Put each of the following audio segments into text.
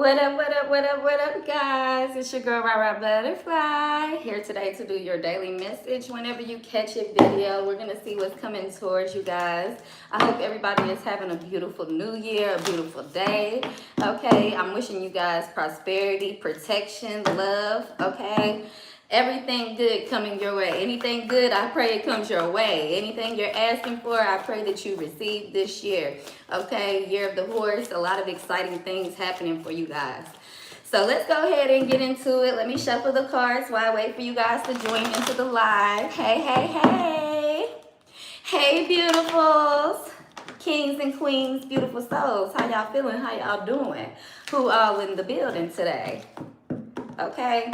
What up, what up, what up, what up, guys? It's your girl, Rara Butterfly, here today to do your daily message. Whenever you catch a video, we're going to see what's coming towards you guys. I hope everybody is having a beautiful new year, a beautiful day, okay? I'm wishing you guys prosperity, protection, love, okay? Everything good coming your way. Anything good, I pray it comes your way. Anything you're asking for, I pray that you receive this year. Okay, year of the horse, a lot of exciting things happening for you guys. So let's go ahead and get into it. Let me shuffle the cards while I wait for you guys to join into the live. Hey, hey, hey. Hey, beautifuls. Kings and queens, beautiful souls. How y'all feeling? How y'all doing? Who all in the building today? Okay.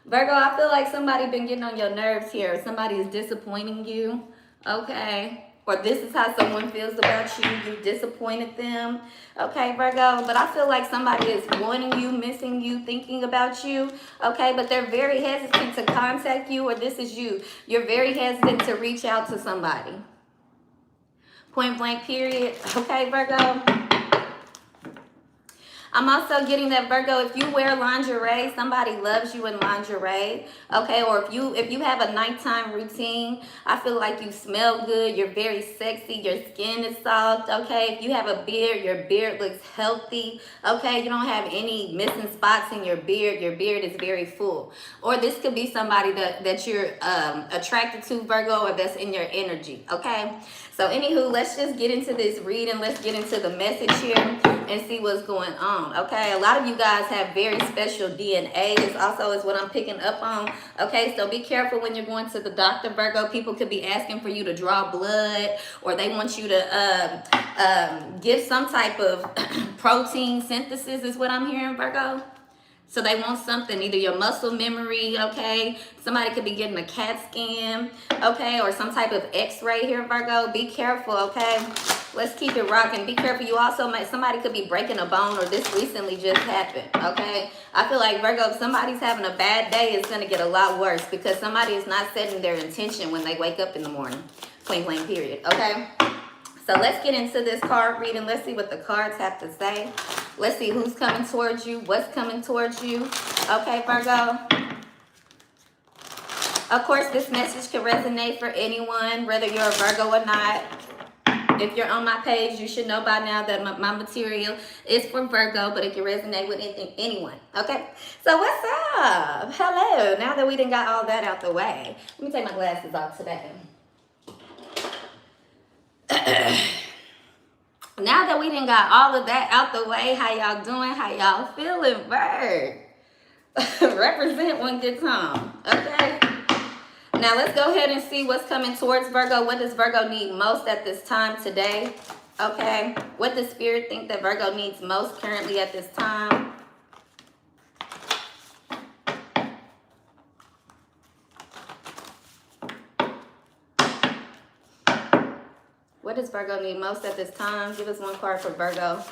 Virgo, I feel like somebody been getting on your nerves here. Somebody is disappointing you, okay? Or this is how someone feels about you. You disappointed them, okay, Virgo? But I feel like somebody is wanting you, missing you, thinking about you, okay? But they're very hesitant to contact you, or this is you. You're very hesitant to reach out to somebody. Point blank period, okay, Virgo? I'm also getting that, Virgo, if you wear lingerie, somebody loves you in lingerie, okay? Or if you have a nighttime routine, I feel like you smell good, you're very sexy, your skin is soft, okay? If you have a beard, your beard looks healthy, okay? You don't have any missing spots in your beard is very full. Or this could be somebody that you're attracted to, Virgo, or that's in your energy, okay? So anywho, let's just get into this reading. Let's get into the message here and see what's going on, okay? A lot of you guys have very special DNA. This also is what I'm picking up on, okay? So be careful when you're going to the doctor, Virgo. People could be asking for you to draw blood, or they want you to give some type of protein synthesis is what I'm hearing, Virgo. So they want something, either your muscle memory, okay? Somebody could be getting a CAT scan, okay? Or some type of x-ray here, Virgo. Be careful, okay? Let's keep it rocking. Be careful. You also might, somebody could be breaking a bone, or this recently just happened, okay? I feel like, Virgo, if somebody's having a bad day, it's going to get a lot worse because somebody is not setting their intention when they wake up in the morning. Plain, plain, period, okay? So let's get into this card reading. Let's see what the cards have to say. Let's see who's coming towards you, what's coming towards you. Okay, Virgo. Of course, this message can resonate for anyone, whether you're a Virgo or not. If you're on my page, you should know by now that my material is for Virgo, but it can resonate with anyone, okay? So what's up? Hello. Now that we done got all that out the way, let me take my glasses off today. Now that we done got all of that out the way, how y'all doing? How y'all feeling, Virg? Represent one good time, okay? Now let's go ahead and see what's coming towards Virgo. What does Virgo need most at this time today? Okay, what does Spirit think that Virgo needs most currently at this time? What does Virgo need most at this time? Give us one card for Virgo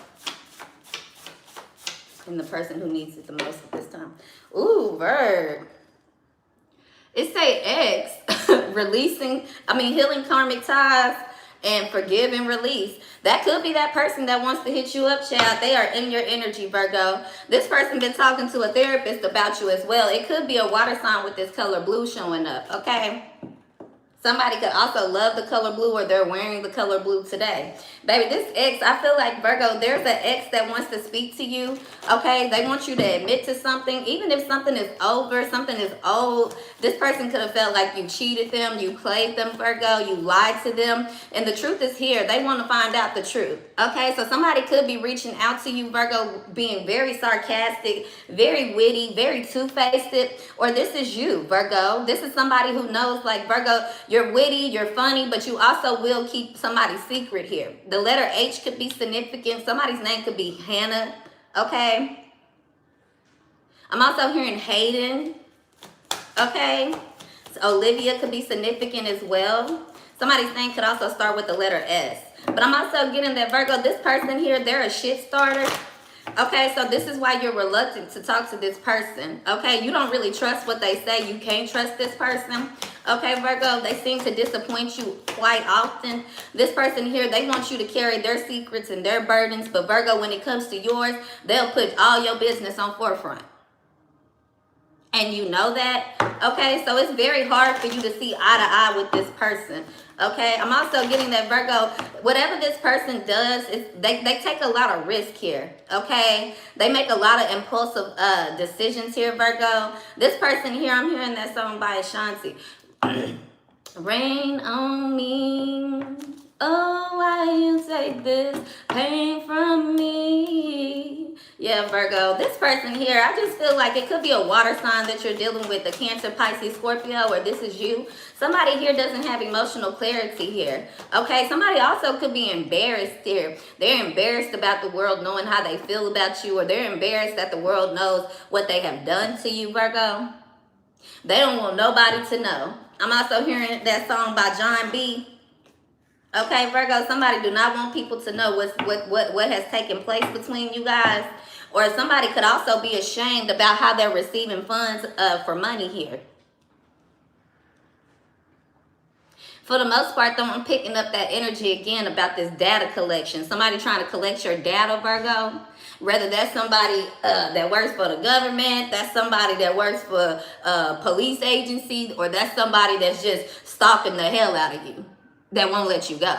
and the person who needs it the most at this time. Ooh, Virg. It say X, healing karmic ties and forgive and release. That could be that person that wants to hit you up, child. They are in your energy, Virgo. This person been talking to a therapist about you as well. It could be a water sign with this color blue showing up, okay? Somebody could also love the color blue, or they're wearing the color blue today. Baby, this ex, I feel like, Virgo, there's an ex that wants to speak to you, okay? They want you to admit to something. Even if something is over, something is old, this person could have felt like you cheated them, you played them, Virgo, you lied to them. And the truth is here. They want to find out the truth, okay? So somebody could be reaching out to you, Virgo, being very sarcastic, very witty, very two-faced, or this is you, Virgo. This is somebody who knows, like, Virgo, you're witty, you're funny, but you also will keep somebody's secret here. The letter H could be significant. Somebody's name could be Hannah, okay? I'm also hearing Hayden, okay? So Olivia could be significant as well. Somebody's name could also start with the letter S. But I'm also getting that, Virgo, this person here, they're a shit starter. Okay, so this is why you're reluctant to talk to this person. Okay, you don't really trust what they say. You can't trust this person. Okay, Virgo, they seem to disappoint you quite often. This person here, they want you to carry their secrets and their burdens. But Virgo, when it comes to yours, they'll put all your business on forefront. And you know that. Okay, so it's very hard for you to see eye to eye with this person. Okay, I'm also getting that, Virgo, whatever this person does, they take a lot of risk here. Okay, they make a lot of impulsive decisions here, Virgo. This person here, I'm hearing that song by Ashanti. Rain on me. Oh, why you take this pain from me? Yeah, Virgo, this person here, I just feel like it could be a water sign that you're dealing with, a Cancer, Pisces, Scorpio, or this is you. Somebody here doesn't have emotional clarity here. Okay, somebody also could be embarrassed here. They're embarrassed about the world knowing how they feel about you, or they're embarrassed that the world knows what they have done to you, Virgo. They don't want nobody to know. I'm also hearing that song by John B. Okay, Virgo, somebody do not want people to know what has taken place between you guys. Or somebody could also be ashamed about how they're receiving funds for money here. For the most part, though, I'm picking up that energy again about this data collection. Somebody trying to collect your data, Virgo. Whether that's somebody that works for the government, that's somebody that works for police agencies, or that's somebody that's just stalking the hell out of you, that won't let you go.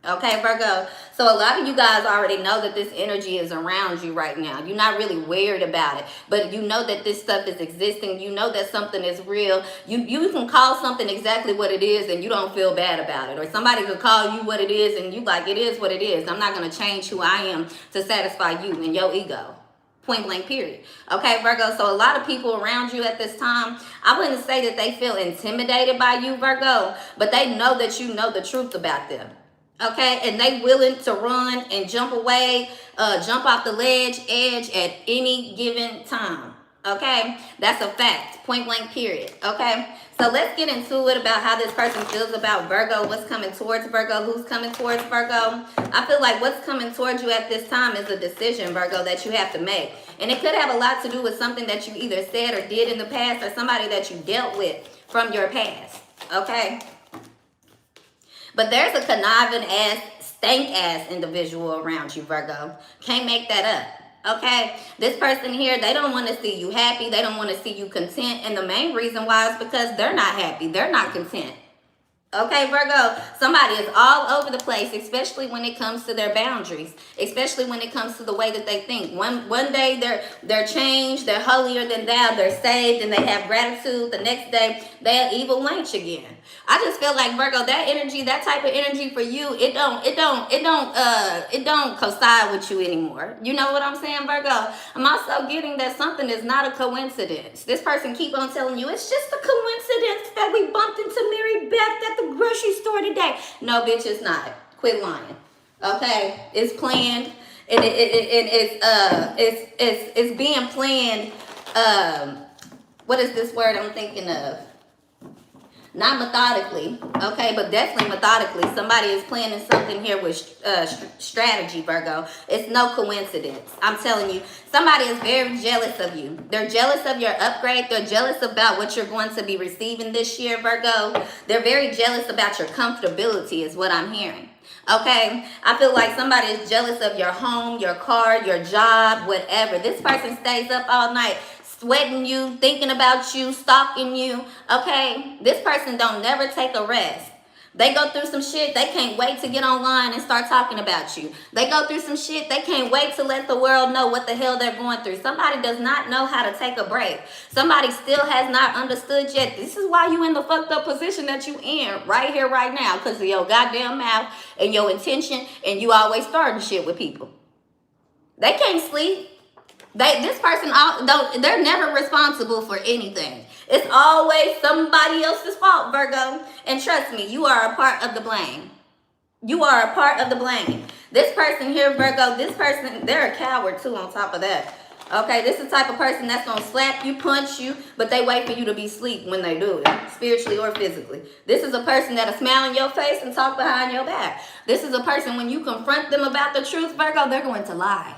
Okay, Virgo. So a lot of you guys already know that this energy is around you right now. You're not really weird about it, but you know that this stuff is existing. You know that something is real. You can call something exactly what it is and you don't feel bad about it. Or somebody could call you what it is and you like, it is what it is. I'm not going to change who I am to satisfy you and your ego. Point blank, period. Okay, Virgo, so a lot of people around you at this time, I wouldn't say that they feel intimidated by you, Virgo, but they know that you know the truth about them. Okay, and they willing to run and jump away, jump off the edge at any given time. Okay, that's a fact. Point blank, period. Okay, so let's get into it about how this person feels about Virgo, what's coming towards Virgo, who's coming towards Virgo. I feel like what's coming towards you at this time is a decision, Virgo, that you have to make. And it could have a lot to do with something that you either said or did in the past, or somebody that you dealt with from your past. Okay. But there's a conniving ass, stank ass individual around you, Virgo. Can't make that up. Okay? This person here, they don't want to see you happy. They don't want to see you content. And the main reason why is because they're not happy. They're not content. Okay, Virgo, somebody is all over the place, especially when it comes to their boundaries, especially when it comes to the way that they think. One day they're changed, they're holier than thou, they're saved, and they have gratitude. The next day they're evil wench again. I just feel like, Virgo, that energy, that type of energy for you, it don't coincide with you anymore. You know what I'm saying, Virgo? I'm also getting that something is not a coincidence. This person keep on telling you it's just a coincidence that we bumped into Mary Beth at the grocery store today. No, bitch, it's not. Quit lying. Okay, it's planned, and it's being planned. What is this word I'm thinking of? Not methodically, okay, but definitely methodically. Somebody is planning something here with strategy, Virgo. It's no coincidence. I'm telling you, somebody is very jealous of you. They're jealous of your upgrade. They're jealous about what you're going to be receiving this year, Virgo. They're very jealous about your comfortability is what I'm hearing. Okay, I feel like somebody is jealous of your home, your car, your job, whatever. This person stays up all night sweating you, thinking about you, stalking you. Okay, this person don't never take a rest. They go through some shit, they can't wait to get online and start talking about you. They go through some shit, they can't wait to let the world know what the hell they're going through. Somebody does not know how to take a break. Somebody still has not understood yet. This is why you in the fucked up position that you in right here, right now, because of your goddamn mouth and your intention, and you always starting shit with people. They can't sleep. This person, they're never responsible for anything. It's always somebody else's fault, Virgo. And trust me, you are a part of the blame. You are a part of the blame. This person here, Virgo, this person, they're a coward too on top of that. Okay, this is the type of person that's going to slap you, punch you, but they wait for you to be asleep when they do it, spiritually or physically. This is a person that'll smile in your face and talk behind your back. This is a person, when you confront them about the truth, Virgo, they're going to lie.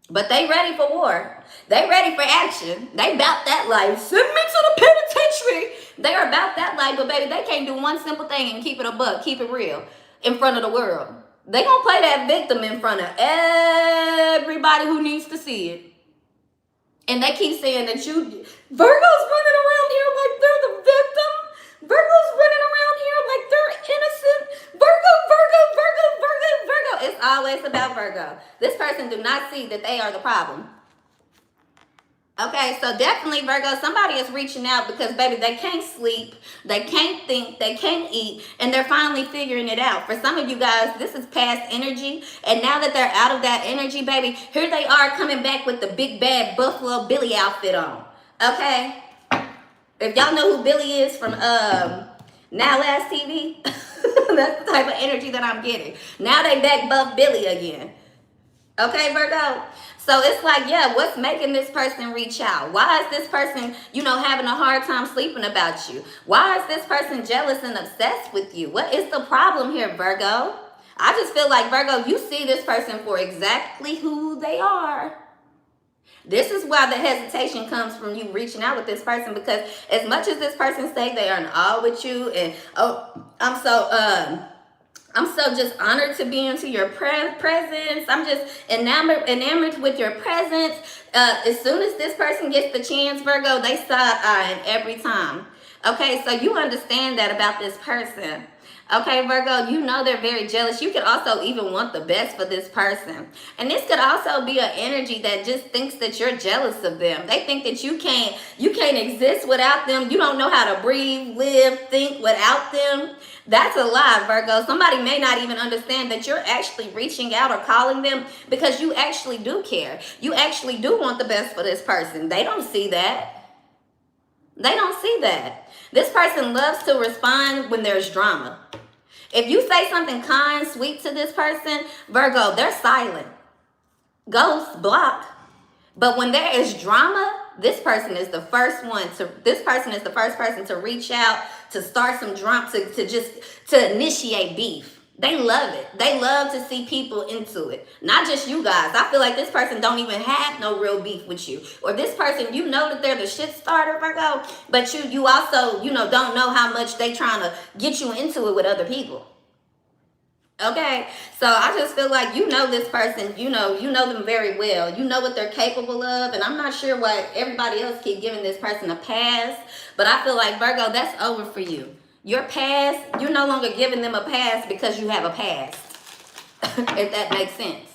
But they ready for war. They ready for action. They about that life. Send me to the penitentiary. They are about that life, but baby, they can't do one simple thing and keep it a buck, keep it real in front of the world. They gonna play that victim in front of everybody who needs to see it. And they keep saying that Virgo's running around here like they're the victim. Virgo's running around here like they're innocent. Virgo, Virgo, Virgo, Virgo, Virgo. It's always about Virgo. This person do not see that they are the problem. Okay, so definitely Virgo, somebody is reaching out because, baby, they can't sleep, they can't think, they can't eat, and they're finally figuring it out. For some of you guys, this is past energy, and now that they're out of that energy, baby, here they are coming back with the big bad Buffalo Billy outfit on. Okay? If y'all know who Billy is from Now Last TV, that's the type of energy that I'm getting. Now they back Buff Billy again. Okay, Virgo? So it's like, yeah, what's making this person reach out? Why is this person, having a hard time sleeping about you? Why is this person jealous and obsessed with you? What is the problem here, Virgo? I just feel like, Virgo, you see this person for exactly who they are. This is why the hesitation comes from you reaching out with this person, because as much as this person say they are in awe with you and, I'm so just honored to be into your presence. I'm just enamored with your presence. As soon as this person gets the chance, Virgo, they side-eyeing every time. Okay, so you understand that about this person. Okay, Virgo, you know they're very jealous. You could also even want the best for this person. And this could also be an energy that just thinks that you're jealous of them. They think that you can't exist without them. You don't know how to breathe, live, think without them. That's a lie, Virgo. Somebody may not even understand that you're actually reaching out or calling them because you actually do care. You actually do want the best for this person. They don't see that. They don't see that. This person loves to respond when there's drama. If you say something kind, sweet to this person, Virgo, they're silent. Ghost, block. But when there is drama, this person is the first person to reach out, to start some drama, to initiate beef. They love it. They love to see people into it. Not just you guys. I feel like this person don't even have no real beef with you. Or this person, you know that they're the shit starter, Virgo, but you also, don't know how much they trying to get you into it with other people. Okay, so I just feel like this person, you know them very well. You know what they're capable of, and I'm not sure why everybody else keep giving this person a pass, but I feel like, Virgo, that's over for you. Your past, you're no longer giving them a pass because you have a past, if that makes sense.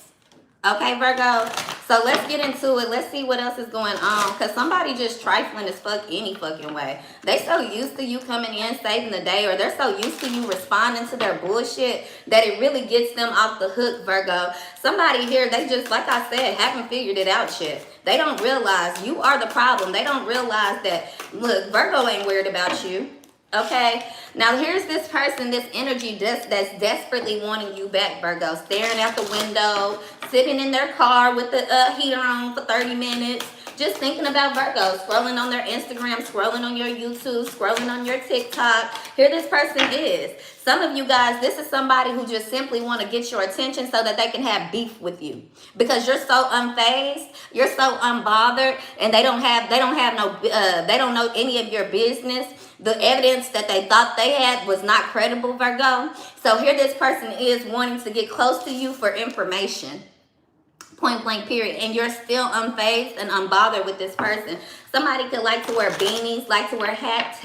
Okay, Virgo, so let's get into it. Let's see what else is going on, because somebody just trifling as fuck any fucking way. They so used to you coming in, saving the day, or they're so used to you responding to their bullshit that it really gets them off the hook, Virgo. Somebody here, they just, like I said, haven't figured it out yet. They don't realize you are the problem. They don't realize that, look, Virgo ain't worried about you. Okay, now here's this person, this energy that's desperately wanting you back, Virgo. Staring out the window, sitting in their car with the heater on for 30 minutes, just thinking about Virgo, scrolling on their Instagram, scrolling on your YouTube, scrolling on your TikTok. Here this person is. Some of you guys, this is somebody who just simply want to get your attention so that they can have beef with you, because you're so unfazed, you're so unbothered, and they don't know any of your business. The evidence that they thought they had was not credible, Virgo. So here this person is wanting to get close to you for information. Point blank, period. And you're still unfazed and unbothered with this person. Somebody could like to wear beanies, like to wear hats.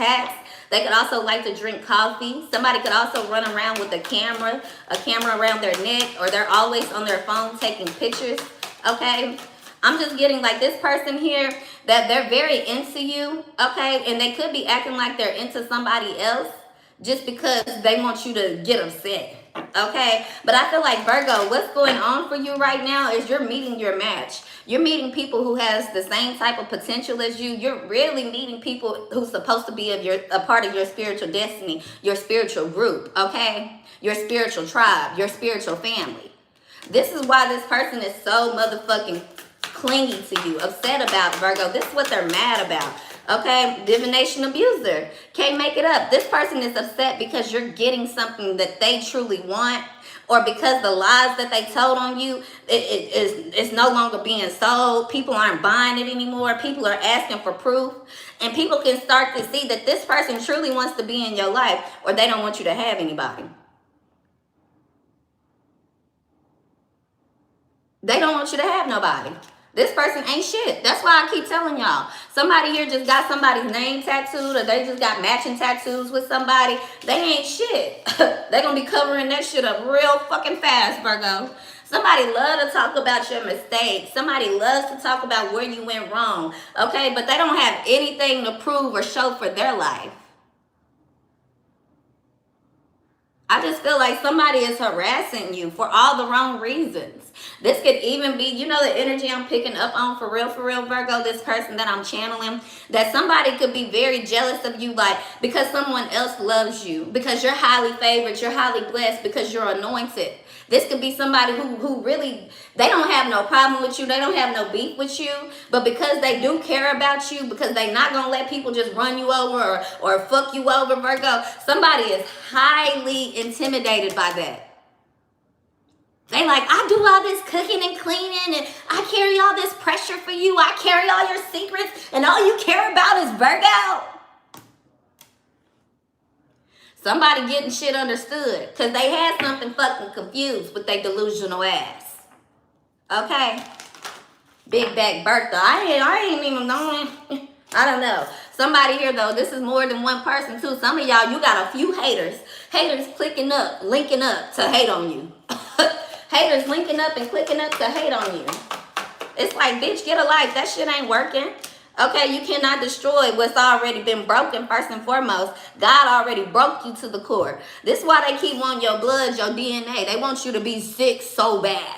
They could also like to drink coffee. Somebody could also run around with a camera around their neck, or they're always on their phone taking pictures, okay? I'm just getting like this person here that they're very into you, okay? And they could be acting like they're into somebody else just because they want you to get upset, okay? But I feel like, Virgo, what's going on for you right now is you're meeting your match. You're meeting people who has the same type of potential as you. You're really meeting people who's supposed to be a part of your spiritual destiny, your spiritual group, okay? Your spiritual tribe, your spiritual family. This is why this person is so motherfucking clingy to you, upset about, Virgo. This is what they're mad about, okay? Divination abuser. Can't make it up. This person is upset because you're getting something that they truly want, or because the lies that they told on you, it's no longer being sold. People aren't buying it anymore. People are asking for proof. And people can start to see that this person truly wants to be in your life, or they don't want you to have anybody. They don't want you to have nobody. This person ain't shit. That's why I keep telling y'all. Somebody here just got somebody's name tattooed, or they just got matching tattoos with somebody. They ain't shit. They gonna be covering that shit up real fucking fast, Virgo. Somebody love to talk about your mistakes. Somebody loves to talk about where you went wrong. Okay, but they don't have anything to prove or show for their life. I just feel like somebody is harassing you for all the wrong reasons. This could even be, you know, the energy I'm picking up on for real, Virgo, this person that I'm channeling, that somebody could be very jealous of you, like, because someone else loves you, because you're highly favored, you're highly blessed, because you're anointed. This could be somebody who really, they don't have no problem with you. They don't have no beef with you. But because they do care about you, because they're not going to let people just run you over or fuck you over, Virgo, somebody is highly intimidated by that. They like, I do all this cooking and cleaning, and I carry all this pressure for you. I carry all your secrets, and all you care about is Virgo. Somebody getting shit understood because they had something fucking confused with their delusional ass. Okay? Big back Bertha. I ain't even knowing. I don't know. Somebody here, though, this is more than one person, too. Some of y'all, you got a few haters. Haters clicking up, linking up to hate on you. Haters linking up and clicking up to hate on you. It's like, bitch, get a life. That shit ain't working. Okay, you cannot destroy what's already been broken, first and foremost. God already broke you to the core. This is why they keep wanting your blood, your DNA. They want you to be sick so bad.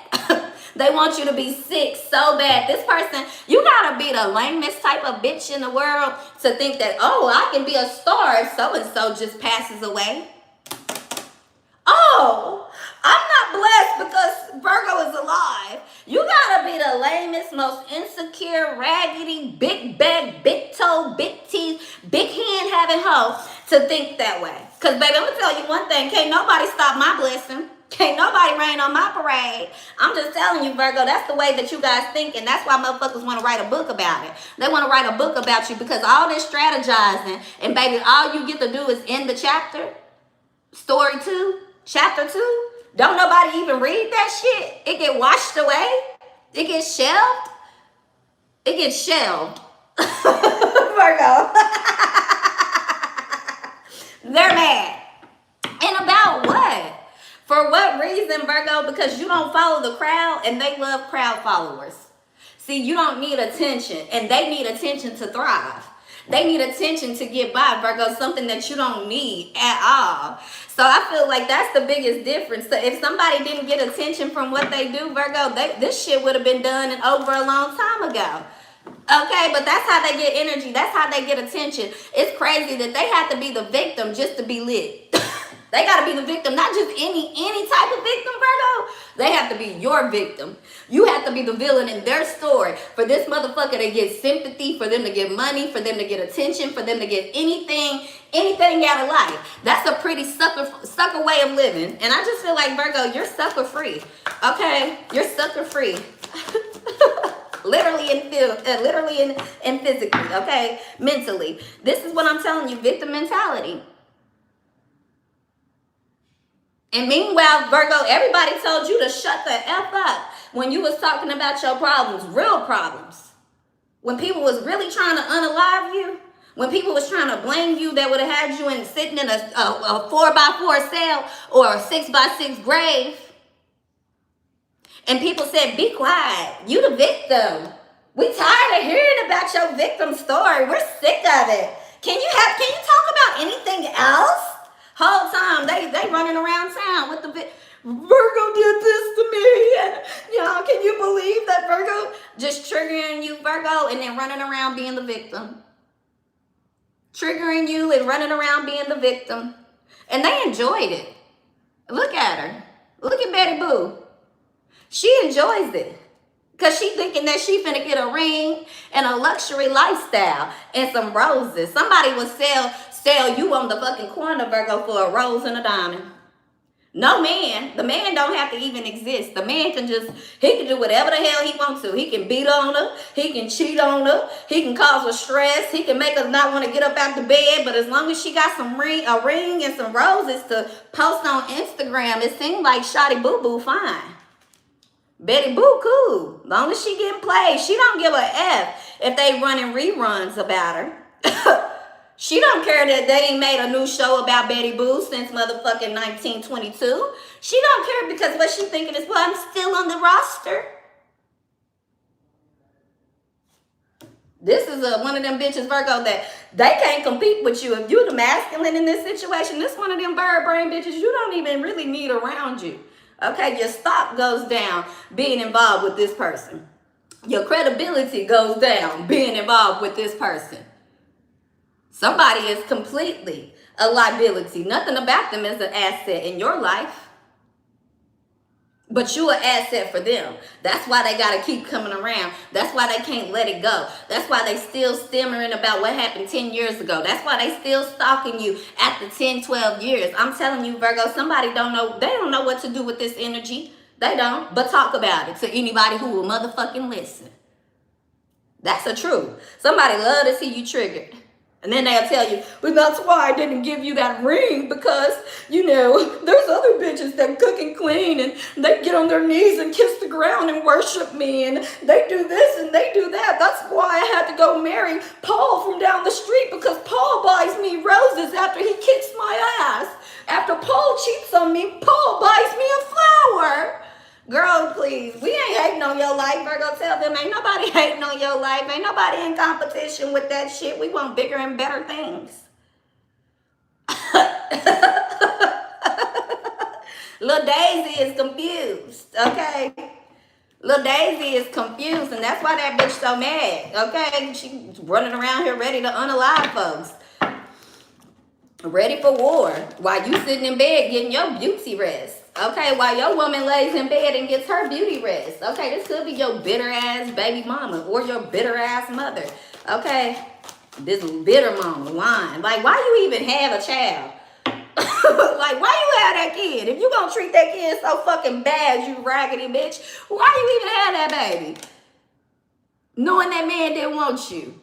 They want you to be sick so bad. This person, you gotta be the lamest type of bitch in the world to think that, oh, I can be a star if so-and-so just passes away. Oh, I'm not blessed because Virgo is alive. You gotta be the lamest, most insecure, raggedy, big bag, big toe, big teeth, big hand having hoe to think that way. Because, baby, I'm gonna tell you one thing. Can't nobody stop my blessing. Can't nobody rain on my parade. I'm just telling you, Virgo, that's the way that you guys think, and that's why motherfuckers want to write a book about it. They want to write a book about you because all this strategizing, and, baby, all you get to do is end the chapter. Story 2. Chapter 2, don't nobody even read that shit. It get washed away. It gets shelved. It gets shelved. Virgo. They're mad. And about what? For what reason, Virgo? Because you don't follow the crowd, and they love crowd followers. See, you don't need attention, and they need attention to thrive. They need attention to get by, Virgo, something that you don't need at all. So I feel like that's the biggest difference. So if somebody didn't get attention from what they do, Virgo, this shit would have been done over a long time ago. Okay, but that's how they get energy. That's how they get attention. It's crazy that they have to be the victim just to be lit. They got to be the victim, not just any type of victim, Virgo. They have to be your victim. You have to be the villain in their story for this motherfucker to get sympathy, for them to get money, for them to get attention, for them to get anything out of life. That's a pretty sucker way of living. And I just feel like, Virgo, you're sucker free. Okay? You're sucker free. Literally and physically, okay? Mentally. This is what I'm telling you, victim mentality. And meanwhile, Virgo, everybody told you to shut the F up when you was talking about your problems, real problems. When people was really trying to unalive you, when people was trying to blame you, that would have had you sitting in a 4x4 cell or a 6x6 grave. And people said, be quiet. You the victim. We tired of hearing about your victim story. We're sick of it. Can you talk about anything else? Whole time they running around town with the Virgo did this to me, and y'all, can you believe that Virgo just triggering you, Virgo, and then running around being the victim, triggering you and running around being the victim, and they enjoyed it. Look at her. Look at Betty Boo. She enjoys it. Because she thinking that she finna get a ring and a luxury lifestyle and some roses. Somebody will sell you on the fucking corner, Virgo, for a rose and a diamond. No man. The man don't have to even exist. The man can just, he can do whatever the hell he wants to. He can beat on her. He can cheat on her. He can cause her stress. He can make her not want to get up out the bed. But as long as she got a ring and some roses to post on Instagram, it seems like Shotty Boo Boo fine. Betty Boo cool. As long as she getting played. She don't give a F if they running reruns about her. She don't care that they ain't made a new show about Betty Boo since motherfucking 1922. She don't care because what she thinking is, well, I'm still on the roster. This is one of them bitches, Virgo, that they can't compete with you. If you the masculine in this situation, this one of them bird brain bitches you don't even really need around you. Okay, your stock goes down being involved with this person. Your credibility goes down being involved with this person. Somebody is completely a liability. Nothing about them is an asset in your life. But you're an asset for them. That's why they got to keep coming around. That's why they can't let it go. That's why they still stammering about what happened 10 years ago. That's why they still stalking you after 10, 12 years. I'm telling you, Virgo, somebody don't know. They don't know what to do with this energy. They don't. But talk about it to anybody who will motherfucking listen. That's the truth. Somebody love to see you triggered. And then they'll tell you, well, that's why I didn't give you that ring because, you know, there's other bitches that cook and clean and they get on their knees and kiss the ground and worship me and they do this and they do that. That's why I had to go marry Paul from down the street because Paul buys me roses after he kicks my ass. After Paul cheats on me, Paul buys me a flower. Girl, please, we ain't hating on your life, Virgo. Tell them ain't nobody hating on your life. Ain't nobody in competition with that shit. We want bigger and better things. Little Daisy is confused, okay? Little Daisy is confused, and that's why that bitch so mad, okay? She's running around here ready to unalive folks. Ready for war while you sitting in bed getting your beauty rest. Okay, while your woman lays in bed and gets her beauty rest. Okay, this could be your bitter ass baby mama or your bitter ass mother. Okay, this bitter mama lying. Like, why you even have a child? Like, why you have that kid? If you gonna treat that kid so fucking bad, you raggedy bitch, why you even have that baby? Knowing that man didn't want you.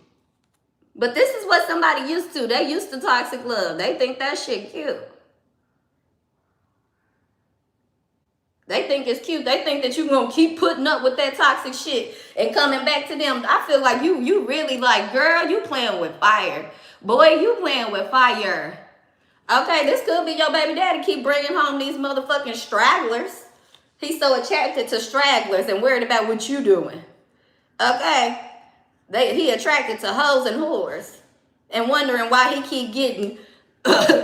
But this is what somebody used to. They used to toxic love. They think that shit cute. They think it's cute. They think that you're going to keep putting up with that toxic shit and coming back to them. I feel like you really like, girl, you playing with fire. Boy, you playing with fire. Okay, this could be your baby daddy keep bringing home these motherfucking stragglers. He's so attracted to stragglers and worried about what you doing. Okay? He attracted to hoes and whores and wondering why he keep getting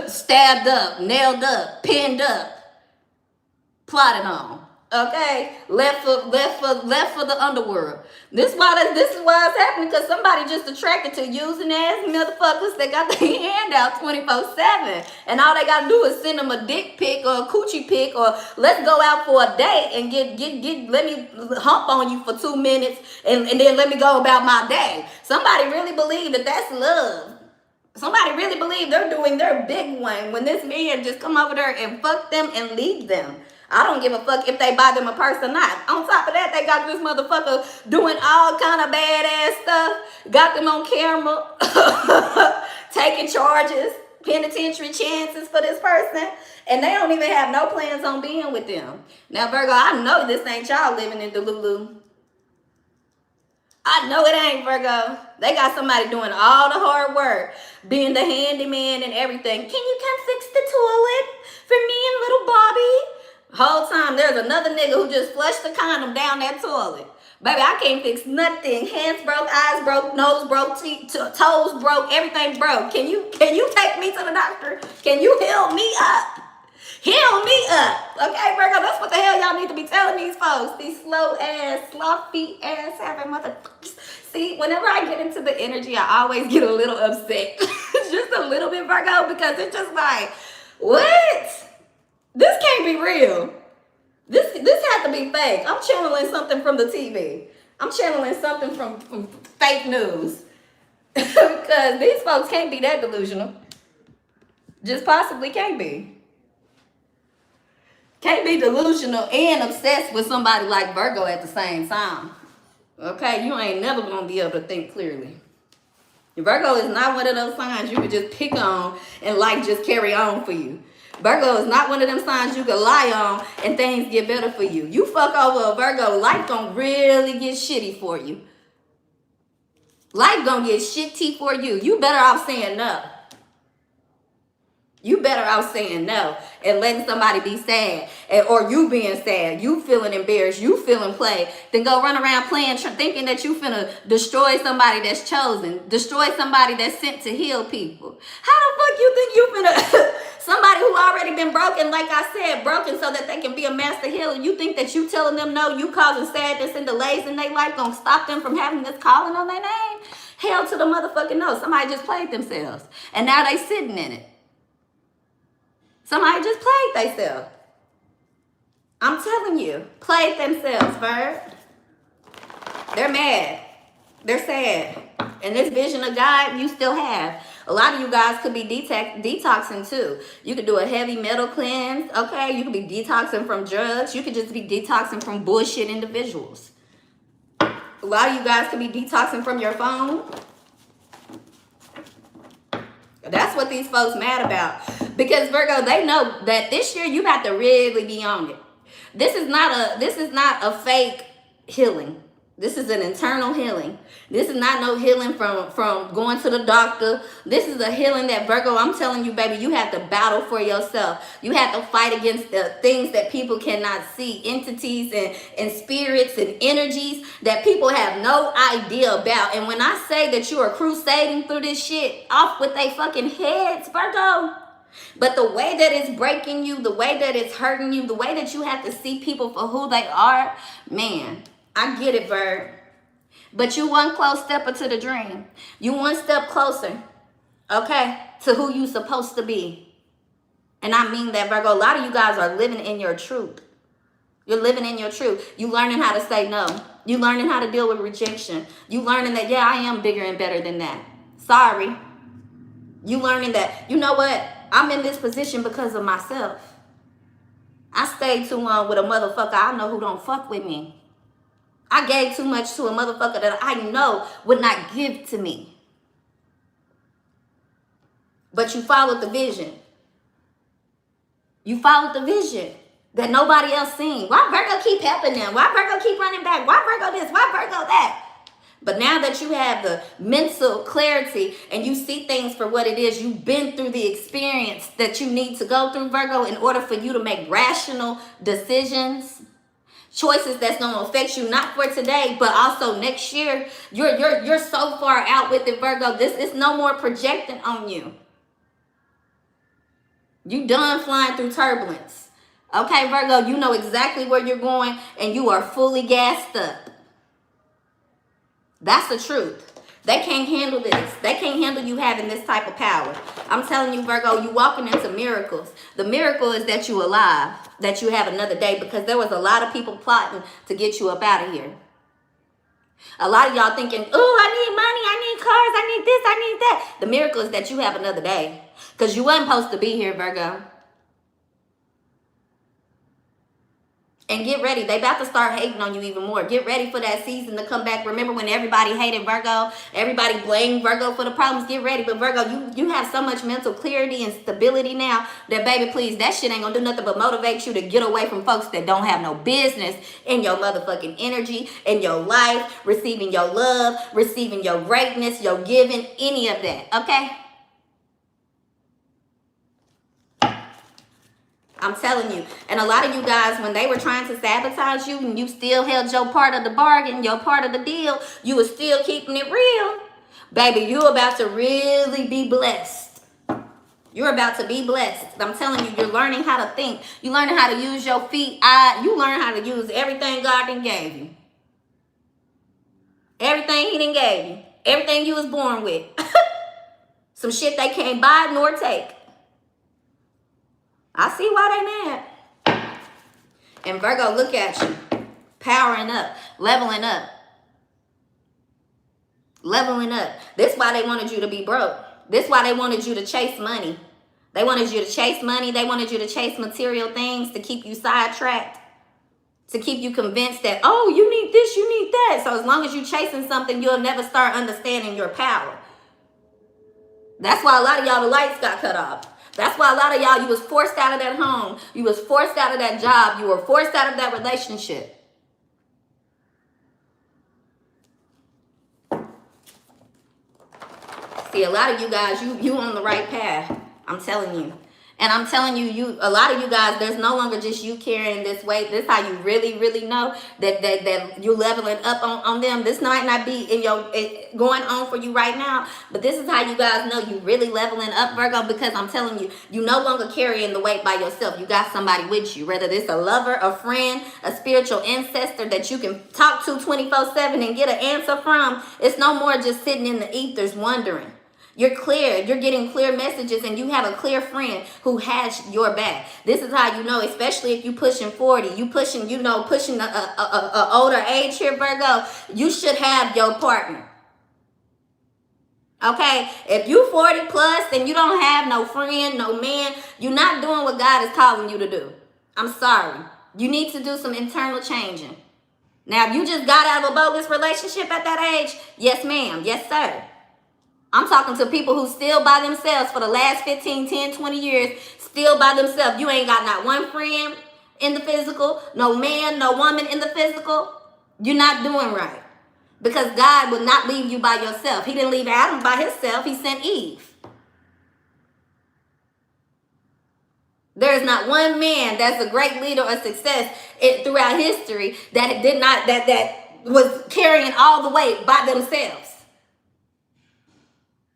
stabbed up, nailed up, pinned up, plotted on. Okay, left for the underworld. This is why it's happening, because somebody just attracted to using ass motherfuckers that got their hand out 24/7, and all they gotta do is send them a dick pic or a coochie pic, or let's go out for a date and get let me hump on you for 2 minutes and then let me go about my day. Somebody really believe that that's love. Somebody really believe they're doing their big one when this man just come over there and fuck them and leave them. I don't give a fuck if they buy them a purse or not. On top of that, they got this motherfucker doing all kind of badass stuff. Got them on camera, taking charges, penitentiary chances for this person. And they don't even have no plans on being with them. Now, Virgo, I know this ain't y'all living in Delulu. I know it ain't, Virgo. They got somebody doing all the hard work, being the handyman and everything. Can you come fix the toilet for me and little Bobby? Whole time there's another nigga who just flushed the condom down that toilet. Baby, I can't fix nothing. Hands broke, eyes broke, nose broke, toes broke, everything broke. Can you take me to the doctor? Can you heal me up? Heal me up. Okay, Virgo, that's what the hell y'all need to be telling these folks. These slow ass, sloppy ass having motherfuckers. See, whenever I get into the energy, I always get a little upset. Just a little bit, Virgo, because it's just like, what? This can't be real. This has to be fake. I'm channeling something from the TV. I'm channeling something from fake news. Because these folks can't be that delusional. Just possibly can't be. Can't be delusional and obsessed with somebody like Virgo at the same time. Okay, you ain't never gonna be able to think clearly. Virgo is not one of those signs you could just pick on and life just carry on for you. Virgo is not one of them signs you can lie on and things get better for you. You fuck over a Virgo, life gonna really get shitty for you. Life gonna get shitty for you. You better off saying no. You better off saying no and letting somebody be sad, or you being sad, you feeling embarrassed, you feeling played, then go run around playing, thinking that you finna destroy somebody that's chosen, destroy somebody that's sent to heal people. How the fuck you think you finna, somebody who already been broken, like I said, broken so that they can be a master healer, you think that you telling them no, you causing sadness and delays in their life gonna stop them from having this calling on their name? Hell to the motherfucking no. Somebody just played themselves and now they sitting in it. Somebody just played themselves. I'm telling you, played themselves, Virg. They're mad. They're sad. And this vision of God you still have. A lot of you guys could be detoxing too. You could do a heavy metal cleanse, okay? You could be detoxing from drugs. You could just be detoxing from bullshit individuals. A lot of you guys could be detoxing from your phone. That's what these folks mad about. Because Virgo, they know that this year you have to really be on it. This is not a fake healing. This is an internal healing. This is not no healing from going to the doctor. This is a healing that, Virgo, I'm telling you, baby, you have to battle for yourself. You have to fight against the things that people cannot see, entities and spirits and energies that people have no idea about. And when I say that you are crusading through this shit off with they fucking heads, Virgo, but the way that it's breaking you, the way that it's hurting you, the way that you have to see people for who they are, man, I get it, Virg. But you one close step to the dream. You one step closer, okay, to who you supposed to be. And I mean that, Virgo. A lot of you guys are living in your truth. You're living in your truth. You learning how to say no. You learning how to deal with rejection. You learning that, yeah, I am bigger and better than that. Sorry. You learning that, you know what? I'm in this position because of myself. I stayed too long with a motherfucker I know who don't fuck with me. I gave too much to a motherfucker that I know would not give to me. But you followed the vision. You followed the vision that nobody else seen. Why Virgo keep helping them? Why Virgo keep running back? Why Virgo this? Why Virgo that? But now that you have the mental clarity and you see things for what it is, you've been through the experience that you need to go through, Virgo, in order for you to make rational decisions, choices that's going to affect you not for today, but also next year. You're so far out with it, Virgo. This is no more projecting on you. You done flying through turbulence. Okay, Virgo, you know exactly where you're going and you are fully gassed up. That's the truth. They can't handle this. They can't handle you having this type of power. I'm telling you, Virgo, you walking into miracles. The miracle is that you alive, that you have another day, because there was a lot of people plotting to get you up out of here. A lot of y'all thinking, oh, I need money, I need cars, I need this, I need that. The miracle is that you have another day, because you wasn't supposed to be here, Virgo. And get ready. They about to start hating on you even more. Get ready for that season to come back. Remember when everybody hated Virgo? Everybody blamed Virgo for the problems. Get ready. But Virgo, you have so much mental clarity and stability now that, baby, please, that shit ain't going to do nothing but motivate you to get away from folks that don't have no business in your motherfucking energy, in your life, receiving your love, receiving your greatness, your giving, any of that. Okay? I'm telling you. And a lot of you guys, when they were trying to sabotage you and you still held your part of the bargain, your part of the deal, you were still keeping it real. Baby, you're about to really be blessed. You're about to be blessed. I'm telling you, you're learning how to think. You're learning how to use your feet. You learn how to use everything God done gave you. Everything he done gave you. Everything you was born with. Some shit they can't buy nor take. I see why they mad. And Virgo, look at you. Powering up. Leveling up. Leveling up. This is why they wanted you to be broke. This is why they wanted you to chase money. They wanted you to chase money. They wanted you to chase material things to keep you sidetracked, to keep you convinced that, oh, you need this, you need that. So as long as you're chasing something, you'll never start understanding your power. That's why a lot of y'all, the lights got cut off. That's why a lot of y'all, you was forced out of that home. You was forced out of that job. You were forced out of that relationship. See, a lot of you guys, you on the right path. I'm telling you. And I'm telling you, a lot of you guys, there's no longer just you carrying this weight. This is how you really, really know that you're leveling up on them. This might not be going on for you right now, but this is how you guys know you really leveling up, Virgo, because I'm telling you, you no longer carrying the weight by yourself. You got somebody with you, whether it's a lover, a friend, a spiritual ancestor that you can talk to 24/7 and get an answer from. It's no more just sitting in the ethers wondering. You're clear. You're getting clear messages, and you have a clear friend who has your back. This is how you know, especially if you pushing 40, you pushing, pushing a older age here, Virgo. You should have your partner. Okay, if you 40 plus and you don't have no friend, no man, you're not doing what God is calling you to do. I'm sorry. You need to do some internal changing. Now, if you just got out of a bogus relationship at that age, yes, ma'am. Yes, sir. I'm talking to people who still by themselves for the last 15, 10, 20 years, still by themselves. You ain't got not one friend in the physical, no man, no woman in the physical. You're not doing right. Because God will not leave you by yourself. He didn't leave Adam by himself. He sent Eve. There is not one man that's a great leader or success throughout history that was carrying all the weight by themselves.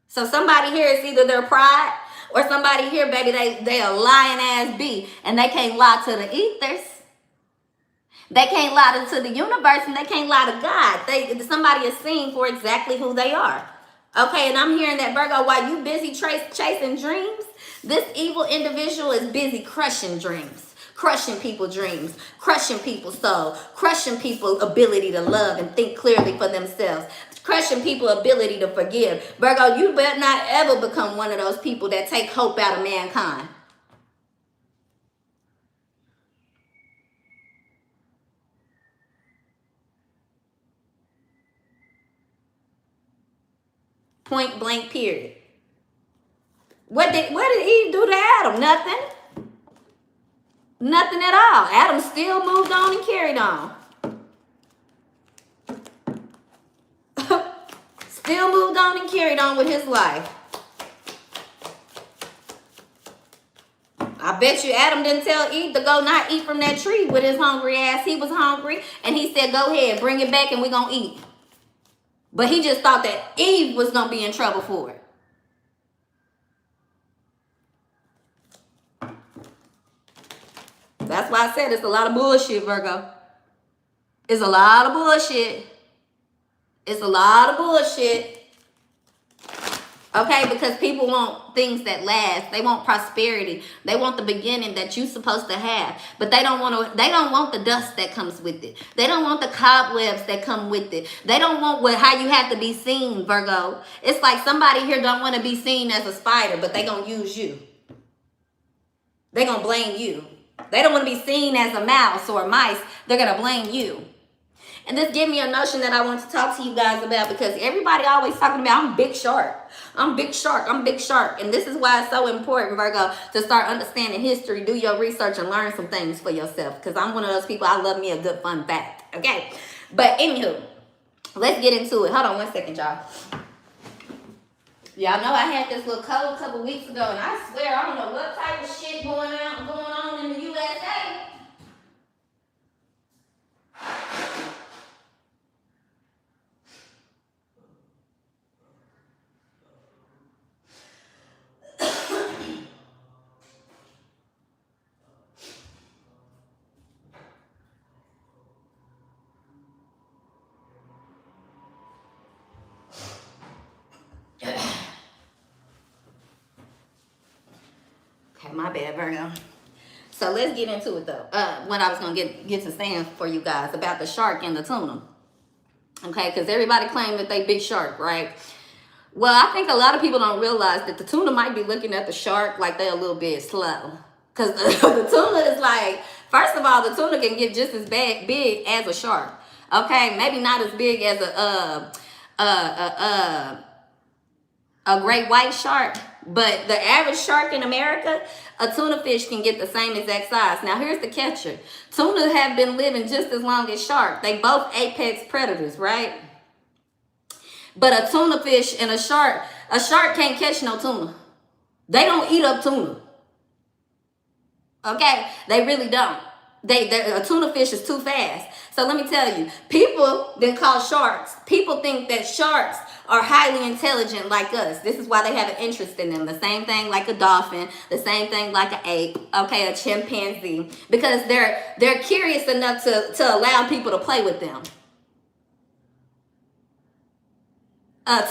So somebody here is either their pride, or somebody here, baby, they a lying ass B, and they can't lie to the ethers. They can't lie to the universe, and they can't lie to God. Somebody is seen for exactly who they are. Okay, and I'm hearing that, Virgo, while you busy chasing dreams, this evil individual is busy crushing dreams, crushing people's dreams, crushing people's soul, crushing people's ability to love and think clearly for themselves, crushing people's ability to forgive. Virgo, you better not ever become one of those people that take hope out of mankind. Point blank, period. What did Eve do to Adam? Nothing. Nothing at all. Adam still moved on and carried on. Still moved on and carried on with his life. I bet you Adam didn't tell Eve to go not eat from that tree with his hungry ass. He was hungry, and he said, go ahead, bring it back, and we're going to eat. But he just thought that Eve was going to be in trouble for it. That's why I said it's a lot of bullshit, Virgo. It's a lot of bullshit. It's a lot of bullshit. Okay, because people want things that last. They want prosperity. They want the beginning that you're supposed to have. But they don't want the dust that comes with it. They don't want the cobwebs that come with it. They don't want how you have to be seen, Virgo. It's like somebody here don't want to be seen as a spider, but they going to use you. They going to blame you. They don't want to be seen as a mouse or a mice. They're going to blame you. And this gave me a notion that I want to talk to you guys about, because everybody always talking about, I'm big shark. I'm big shark. I'm big shark. And this is why it's so important, Virgo, to start understanding history, do your research, and learn some things for yourself. Because I'm one of those people, I love me a good fun fact. Okay? But anywho, let's get into it. Hold on one second, y'all. Y'all know I had this little cold a couple weeks ago, and I swear I don't know what type of shit going on in the USA. Okay, my bad, Virgo. So let's get into it, though. What I was going to get to saying for you guys about the shark and the tuna. Okay, because everybody claimed that they big shark, right? Well, I think a lot of people don't realize that the tuna might be looking at the shark like they're a little bit slow. Because the tuna is like, first of all, the tuna can get just as big as a shark. Okay, maybe not as big as a great white shark, but the average shark in America, a tuna fish can get the same exact size. Now, here's the catcher. Tuna have been living just as long as shark. They both apex predators, right? But a tuna fish and a shark can't catch no tuna. They don't eat up tuna. Okay? They really don't. A tuna fish is too fast. So let me tell you, people then call sharks. People think that sharks are highly intelligent like us. This is why they have an interest in them. The same thing like a dolphin, the same thing like an ape, okay, a chimpanzee. Because they're curious enough to allow people to play with them.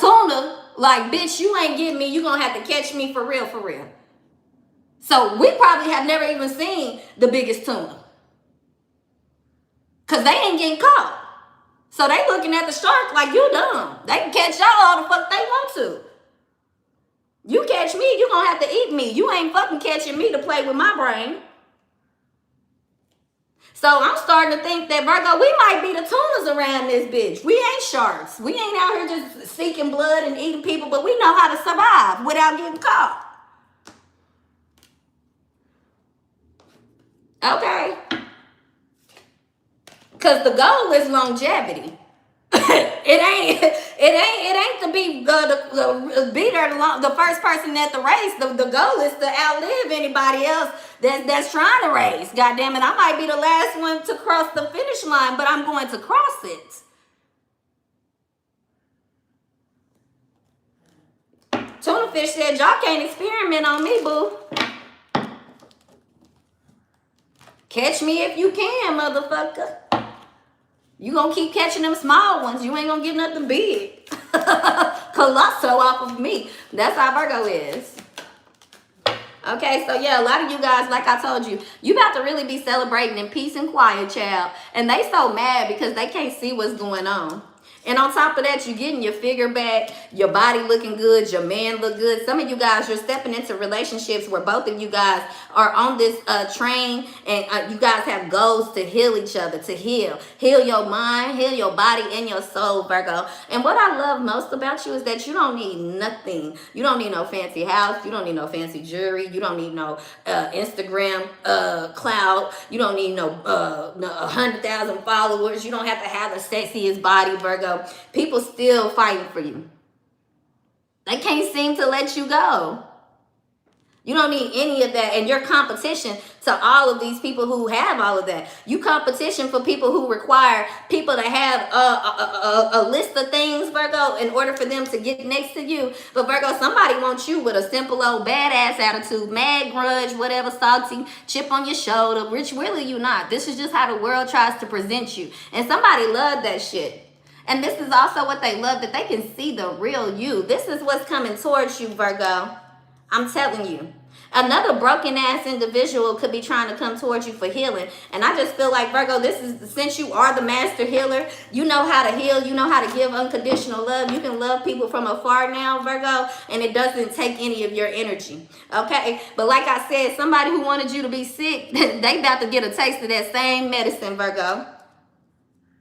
Tuna, like, bitch, you ain't getting me. You gonna have to catch me for real, for real. So we probably have never even seen the biggest tuna. Because they ain't getting caught. So they looking at the shark like, you dumb. They can catch y'all all the fuck they want to. You catch me, you gonna have to eat me. You ain't fucking catching me to play with my brain. So I'm starting to think that, Virgo, we might be the tunas around this bitch. We ain't sharks. We ain't out here just seeking blood and eating people, but we know how to survive without getting caught. Okay. Because the goal is longevity. it ain't to be the beater, the first person at the race. The goal is to outlive anybody else that's trying to race. God damn it, I might be the last one to cross the finish line, but I'm going to cross it. Tuna fish said, y'all can't experiment on me, boo. Catch me if you can, motherfucker. You gonna keep catching them small ones. You ain't gonna get nothing big. Colossal off of me. That's how Virgo is. Okay, so yeah, a lot of you guys, like I told you, you about to really be celebrating in peace and quiet, child. And they so mad because they can't see what's going on. And on top of that, you're getting your figure back, your body looking good, your man look good. Some of you guys, you're stepping into relationships where both of you guys are on this train, and you guys have goals to heal each other, to heal. Heal your mind, heal your body and your soul, Virgo. And what I love most about you is that you don't need nothing. You don't need no fancy house. You don't need no fancy jewelry. You don't need no Instagram clout. You don't need no 100,000 followers. You don't have to have the sexiest body, Virgo. People still fighting for you. They can't seem to let you go. You don't need any of that. And you're competition to all of these people who have all of that. You competition for people who require people to have a list of things, Virgo, in order for them to get next to you. But Virgo, somebody wants you with a simple old badass attitude, mad, grudge, whatever, salty, chip on your shoulder. Rich, really you not. This is just how the world tries to present you. And somebody loved that shit. And this is also what they love, that they can see the real you. This is what's coming towards you, Virgo. I'm telling you. Another broken ass individual could be trying to come towards you for healing. And I just feel like, Virgo, this is, since you are the master healer, you know how to heal, you know how to give unconditional love. You can love people from afar now, Virgo, and it doesn't take any of your energy. Okay? But like I said, somebody who wanted you to be sick, they about to get a taste of that same medicine, Virgo.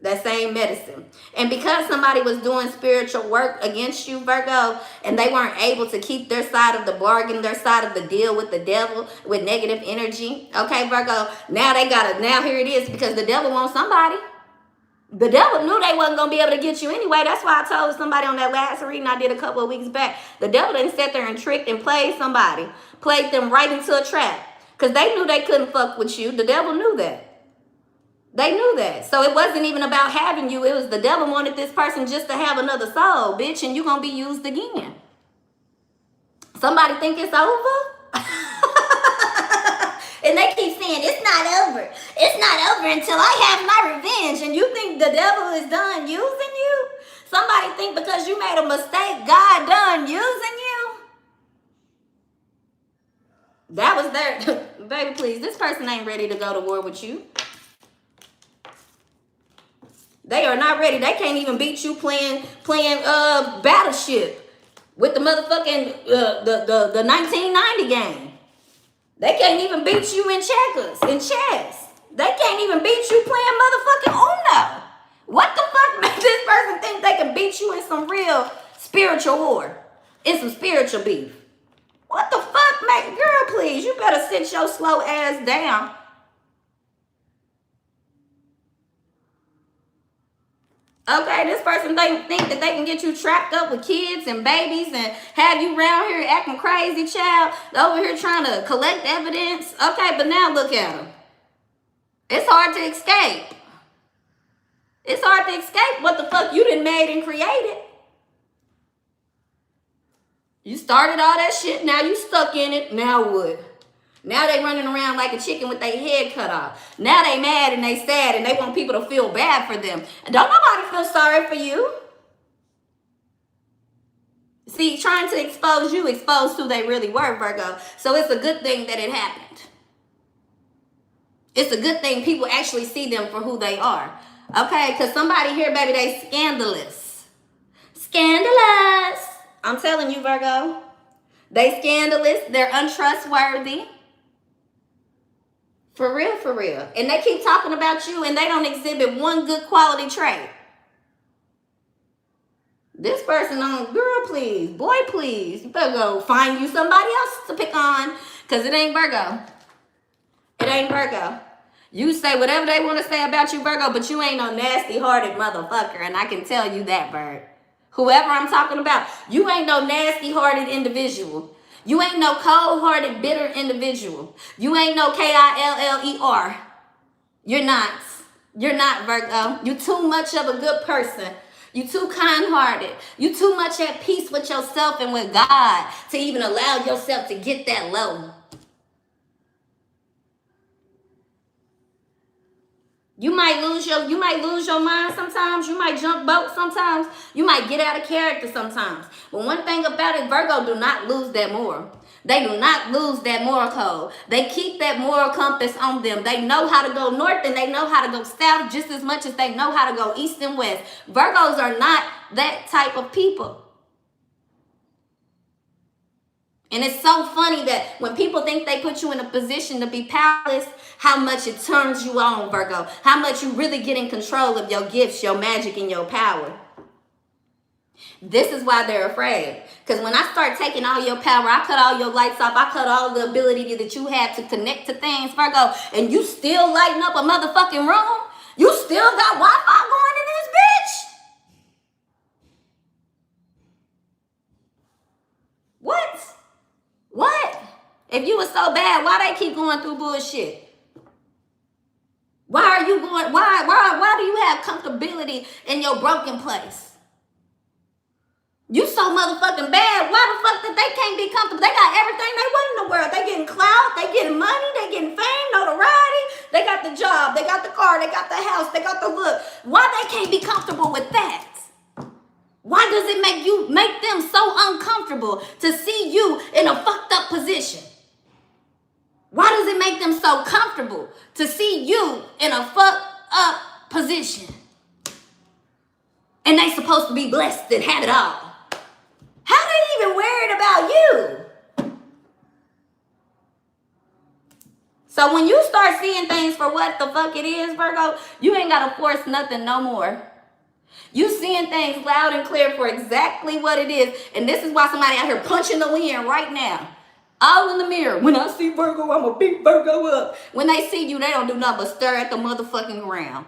That same medicine. And because somebody was doing spiritual work against you, Virgo, and they weren't able to keep their side of the bargain, their side of the deal with the devil, with negative energy, okay, Virgo, now here it is, because the devil wants somebody. The devil knew they wasn't going to be able to get you anyway. That's why I told somebody on that last reading I did a couple of weeks back, the devil didn't sit there and tricked and played somebody, played them right into a trap, because they knew they couldn't fuck with you. The devil knew that. They knew that. So it wasn't even about having you. It was the devil wanted this person just to have another soul, bitch, and you're going to be used again. Somebody think it's over? And they keep saying, it's not over. It's not over until I have my revenge. And you think the devil is done using you? Somebody think because you made a mistake, God done using you? That was their... Baby, please, this person ain't ready to go to war with you. They are not ready. They can't even beat you playing Battleship. with the motherfucking the 1990 game. They can't even beat you in checkers, in chess. They can't even beat you playing motherfucking Uno. What the fuck makes this person think they can beat you in some real spiritual war? In some spiritual beef? What the fuck, mate? Girl, please, you better sit your slow ass down. Okay, this person think that they can get you trapped up with kids and babies and have you around here acting crazy, child, over here trying to collect evidence. Okay, but now look at them. It's hard to escape. It's hard to escape what the fuck you done made and created. You started all that shit, now you stuck in it, now what? Now they running around like a chicken with their head cut off. Now they mad and they sad and they want people to feel bad for them. And don't nobody feel sorry for you. See, trying to expose you exposed who they really were, Virgo. So it's a good thing that it happened. It's a good thing people actually see them for who they are. Okay, because somebody here, baby, they scandalous. Scandalous. I'm telling you, Virgo. They scandalous. They're untrustworthy. For real, for real. And they keep talking about you and they don't exhibit one good quality trait. This person on, girl, please, boy, please. You better go find you somebody else to pick on because it ain't Virgo. It ain't Virgo. You say whatever they want to say about you, Virgo, but you ain't no nasty-hearted motherfucker, and I can tell you that, Virg. Whoever I'm talking about, you ain't no nasty-hearted individual. You ain't no cold-hearted, bitter individual. You ain't no K-I-L-L-E-R. You're not. You're not, Virgo. You too much of a good person. You too kind-hearted. You too much at peace with yourself and with God to even allow yourself to get that low. You might lose your mind sometimes. You might jump boat sometimes. You might get out of character sometimes. But one thing about it, Virgo do not lose that moral. They do not lose that moral code. They keep that moral compass on them. They know how to go north and they know how to go south just as much as they know how to go east and west. Virgos are not that type of people. And it's so funny that when people think they put you in a position to be powerless, how much it turns you on, Virgo. How much you really get in control of your gifts, your magic, and your power. This is why they're afraid. Because when I start taking all your power, I cut all your lights off, I cut all the ability that you have to connect to things, Virgo, and you still lighting up a motherfucking room? You still got Wi-Fi going in this bitch? What? If you were so bad, why they keep going through bullshit? Why are you going, why do you have comfortability in your broken place? You so motherfucking bad. Why the fuck that they can't be comfortable? They got everything they want in the world. They getting clout, they getting money, they getting fame, notoriety. They got the job, they got the car, they got the house, they got the look. Why they can't be comfortable with that? Why does it make them so uncomfortable to see you in a fucked up position? Why does it make them so comfortable to see you in a fucked up position? And they supposed to be blessed and have it all. How they even worried about you? So when you start seeing things for what the fuck it is, Virgo, you ain't got to force nothing no more. You seeing things loud and clear for exactly what it is. And this is why somebody out here punching the wind right now. All in the mirror. When I see Virgo, I'm going to beat Virgo up. When they see you, they don't do nothing but stare at the motherfucking ground.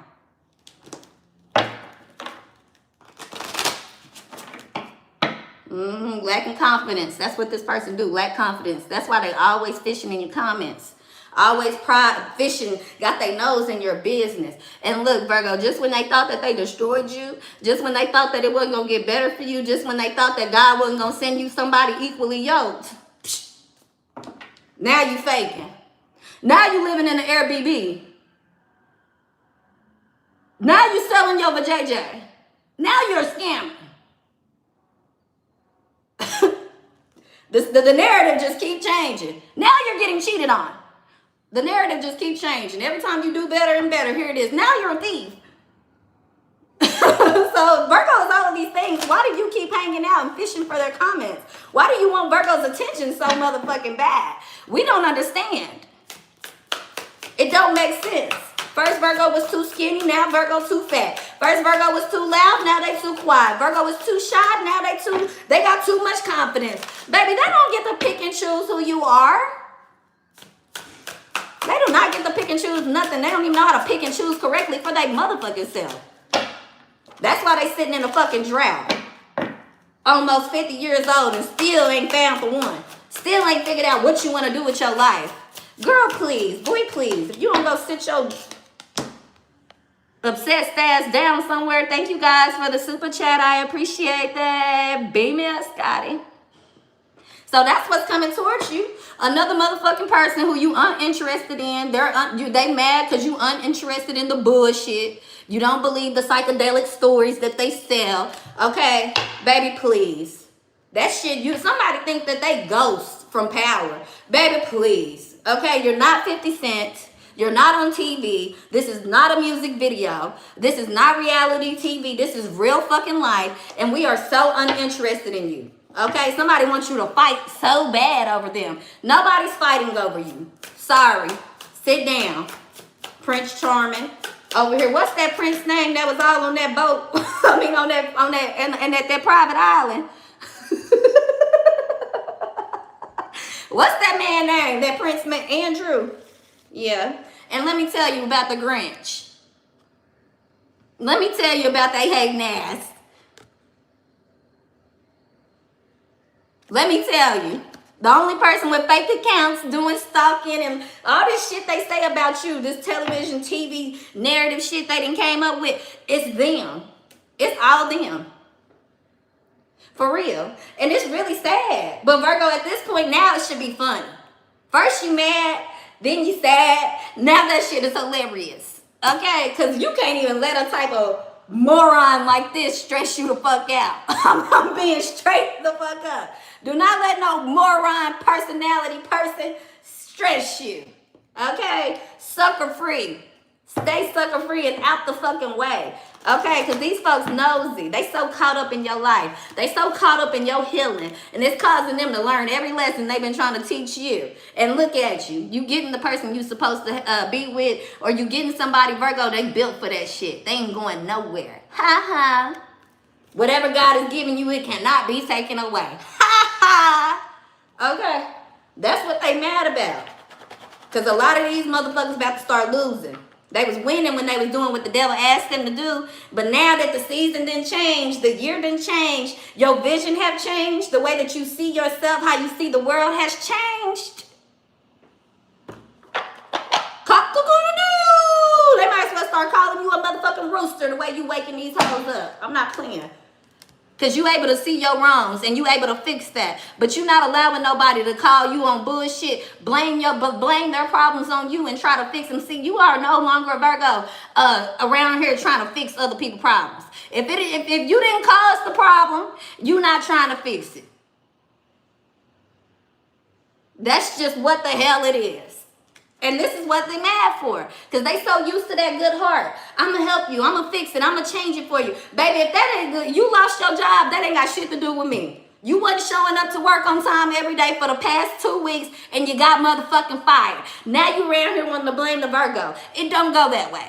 Lacking confidence. That's what this person do. Lack confidence. That's why they always fishing in your comments. Always fishing, got their nose in your business. And look, Virgo, just when they thought that they destroyed you, just when they thought that it wasn't going to get better for you, just when they thought that God wasn't going to send you somebody equally yoked, now you faking. Now you living in an Airbnb. Now you selling your vajayjay. Now you're a scammer. The narrative just keep changing. Now you're getting cheated on. The narrative just keeps changing. Every time you do better and better, here it is. Now you're a thief. So Virgo is all of these things. Why do you keep hanging out and fishing competition for their comments? Why do you want Virgo's attention so motherfucking bad? We don't understand. It don't make sense. First Virgo was too skinny, now Virgo too fat. First Virgo was too loud, now they too quiet. Virgo was too shy, now they got too much confidence. Baby, they don't get to pick and choose who you are. They do not get to pick and choose nothing. They don't even know how to pick and choose correctly for their motherfucking self. That's why they sitting in a fucking drought. Almost 50 years old and still ain't found for one. Still ain't figured out what you want to do with your life. Girl, please. Boy, please. If you don't go sit your obsessed ass down somewhere, thank you guys for the super chat. I appreciate that. Be me a Scotty. So that's what's coming towards you. Another motherfucking person who you uninterested in. They mad because you uninterested in the bullshit. You don't believe the psychedelic stories that they sell. Okay, baby, please. That shit, somebody think that they ghosts from power. Baby, please. Okay, you're not 50 Cent. You're not on TV. This is not a music video. This is not reality TV. This is real fucking life. And we are so uninterested in you. Okay, somebody wants you to fight so bad over them. Nobody's fighting over you. Sorry. Sit down. Prince Charming. Over here. What's that prince name that was all on that boat? I mean, on that private island. What's that man name? That Prince Andrew. Yeah. And let me tell you about the Grinch. Let me tell you about they hating ass. Let me tell you. The only person with fake accounts doing stalking and all this shit they say about you, this television, TV, narrative shit they done came up with, it's them. It's all them. For real. And it's really sad. But Virgo, at this point now, it should be funny. First you mad, then you sad. Now that shit is hilarious. Okay? Because you can't even let a type of moron like this stress you the fuck out. I'm being straight the fuck up. Do not let no moron personality person stress you. Okay? Sucker free. Stay sucker free and out the fucking way. Okay? Because these folks nosy. They so caught up in your life. They so caught up in your healing. And it's causing them to learn every lesson they've been trying to teach you. And look at you. You getting the person you supposed to be with, or you getting somebody, Virgo, they built for that shit. They ain't going nowhere. Ha ha. Whatever God is giving you, it cannot be taken away. Ha ha. Okay. That's what they mad about. Because a lot of these motherfuckers about to start losing. They was winning when they was doing what the devil asked them to do. But now that the season didn't change, the year didn't change, your vision have changed, the way that you see yourself, how you see the world has changed. Cock-a-doodle-doo! They might as well start calling you a motherfucking rooster the way you waking these hoes up. I'm not playing. Because you able to see your wrongs and you able to fix that. But you not allowing nobody to call you on bullshit, blame their problems on you and try to fix them. See, you are no longer a Virgo around here trying to fix other people's problems. If you didn't cause the problem, you not trying to fix it. That's just what the hell it is. And this is what they mad for. Because they so used to that good heart. I'm going to help you. I'm going to fix it. I'm going to change it for you. Baby, if that ain't good, you lost your job, that ain't got shit to do with me. You wasn't showing up to work on time every day for the past 2 weeks and you got motherfucking fired. Now you around here wanting to blame the Virgo. It don't go that way.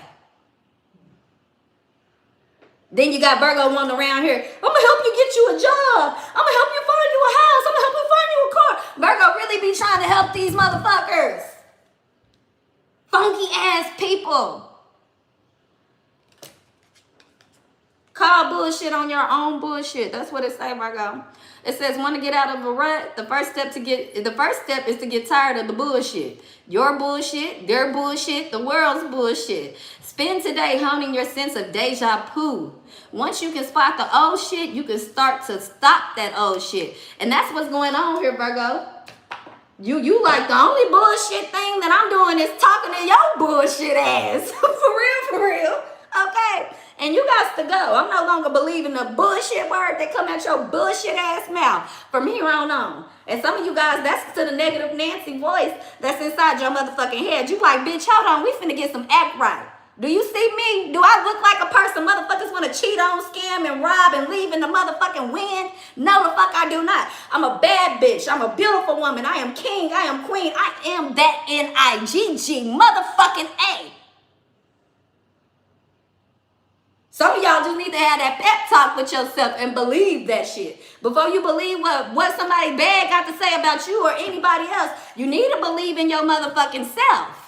Then you got Virgo wanting around here, I'm going to help you get you a job. I'm going to help you find you a house. I'm going to help you find you a car. Virgo really be trying to help these motherfuckers. Funky ass people. Call bullshit on your own bullshit. That's what it say, Virgo. It says, want to get out of a rut? The first step is to get tired of the bullshit. Your bullshit, their bullshit, the world's bullshit. Spend today honing your sense of deja vu. Once you can spot the old shit, you can start to stop that old shit. And that's what's going on here, Virgo. You like the only bullshit thing that I'm doing is talking to your bullshit ass. For real. Okay. And you got to go. I'm no longer believing the bullshit word that come out your bullshit ass mouth from here on. And some of you guys, that's to the negative Nancy voice that's inside your motherfucking head. You like, bitch, hold on. We finna get some act right. Do you see me? Do I look like a person motherfuckers want to cheat on, scam, and rob and leave in the motherfucking wind? No, the fuck I do not. I'm a bad bitch. I'm a beautiful woman. I am king. I am queen. I am that N-I-G-G motherfucking A. Some of y'all just need to have that pep talk with yourself and believe that shit. Before you believe what somebody bad got to say about you or anybody else, you need to believe in your motherfucking self.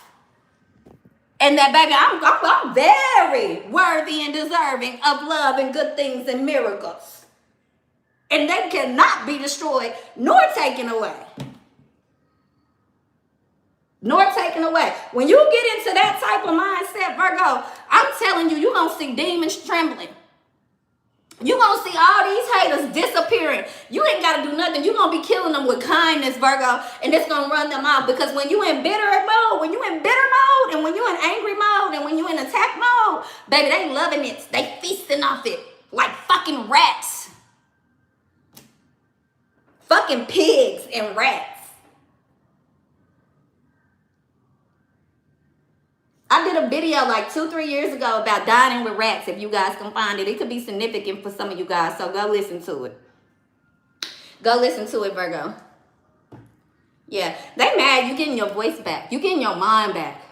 And that, baby, I'm very worthy and deserving of love and good things and miracles. And they cannot be destroyed nor taken away. Nor taken away. When you get into that type of mindset, Virgo, I'm telling you, you're going to see demons trembling. You're going to see all these haters disappearing. You ain't got to do nothing. You're going to be killing them with kindness, Virgo, and it's going to run them off. Because when you in bitter mode, and when you in angry mode, and when you in attack mode, baby, they loving it. They feasting off it like fucking rats. Fucking pigs and rats. I did a video like 2-3 years ago about dining with rats. If you guys can find it, it could be significant for some of you guys. So go listen to it. Go listen to it, Virgo. Yeah, they mad. You getting your voice back. You getting your mind back.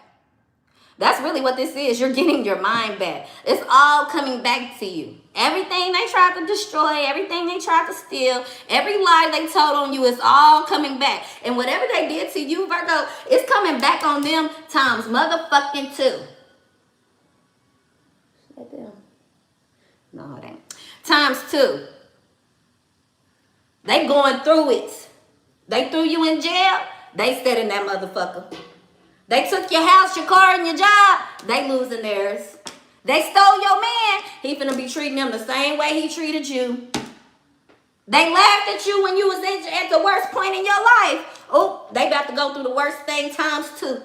That's really what this is. You're getting your mind back. It's all coming back to you. Everything they tried to destroy, everything they tried to steal, every lie they told on you, is all coming back. And whatever they did to you, Virgo, it's coming back on them times motherfucking 2. Is that them? No, it ain't. Times 2. They going through it. They threw you in jail. They said in that motherfucker. They took your house, your car, and your job. They losing theirs. They stole your man. He finna be treating them the same way he treated you. They laughed at you when you was at the worst point in your life. Oh, they about to go through the worst thing times 2.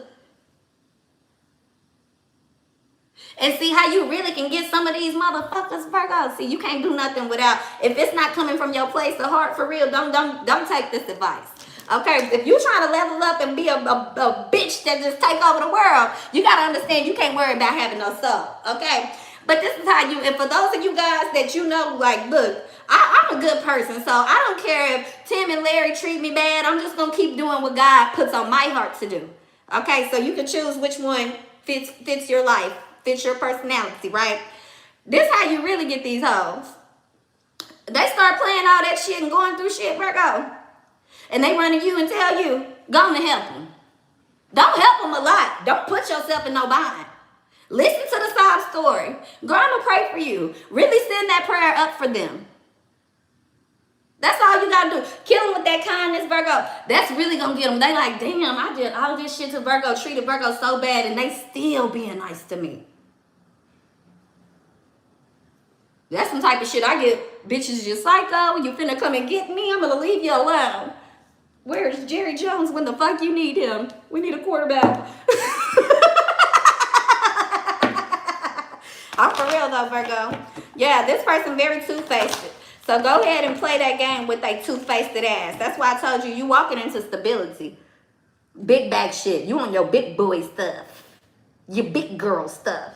And see how you really can get some of these motherfuckers, Virgo. See, you can't do nothing without, if it's not coming from your place of heart for real, don't take this advice. Okay, if you trying to level up and be a bitch that just take over the world, you got to understand you can't worry about having no soul, okay? But this is how you, and for those of you guys that you know, like, look, I'm a good person, so I don't care if Tim and Larry treat me bad. I'm just going to keep doing what God puts on my heart to do, okay? So you can choose which one fits your life, fits your personality, right? This how you really get these hoes. They start playing all that shit and going through shit, Virgo. And they run to you and tell you, go on and help them. Don't help them a lot. Don't put yourself in no bind. Listen to the sob story. Girl, I'm going to pray for you. Really send that prayer up for them. That's all you got to do. Kill them with that kindness, Virgo. That's really going to get them. They like, damn, I did all this shit to Virgo, treated Virgo so bad, and they still being nice to me. That's some type of shit I get. Bitches, you psycho. You finna come and get me. I'm going to leave you alone. Where's Jerry Jones when the fuck you need him? We need a quarterback. I'm for real though, Virgo. Yeah, this person very two-faced. So go ahead and play that game with that two-faced ass. That's why I told you walking into stability. Big bag shit. You on your big boy stuff. Your big girl stuff.